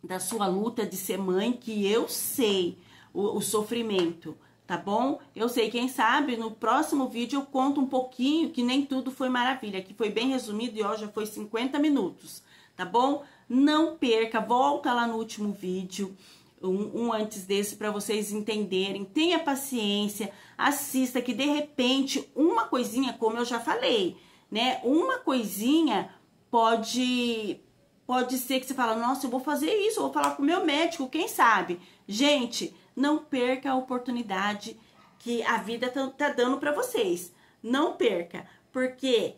da sua luta de ser mãe, que eu sei o sofrimento, tá bom? Eu sei, quem sabe no próximo vídeo eu conto um pouquinho, que nem tudo foi maravilha, que foi bem resumido e ó, já foi 50 minutos, tá bom? Não perca, volta lá no último vídeo, um antes desse, para vocês entenderem. Tenha paciência, assista, que de repente uma coisinha, como eu já falei, né? Uma coisinha pode ser que você fala, nossa, eu vou fazer isso, eu vou falar com o meu médico, quem sabe? Gente, não perca a oportunidade que a vida tá dando para vocês. Não perca, porque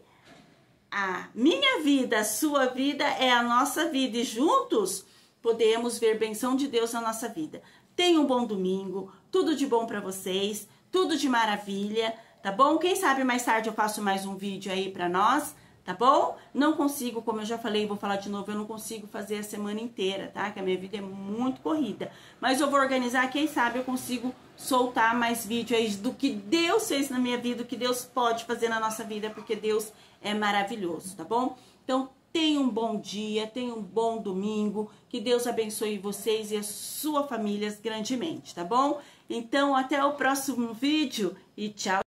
a minha vida, a sua vida é a nossa vida e juntos podemos ver bênção de Deus na nossa vida. Tenha um bom domingo, tudo de bom para vocês, tudo de maravilha, tá bom? Quem sabe mais tarde eu faço mais um vídeo aí para nós, tá bom? Não consigo, como eu já falei, vou falar de novo, eu não consigo fazer a semana inteira, tá? Que a minha vida é muito corrida. Mas eu vou organizar, quem sabe eu consigo soltar mais vídeo aí do que Deus fez na minha vida, do que Deus pode fazer na nossa vida, porque Deus é maravilhoso, tá bom? Então, tenha um bom dia, tenha um bom domingo, que Deus abençoe vocês e as suas famílias grandemente, tá bom? Então, até o próximo vídeo e tchau!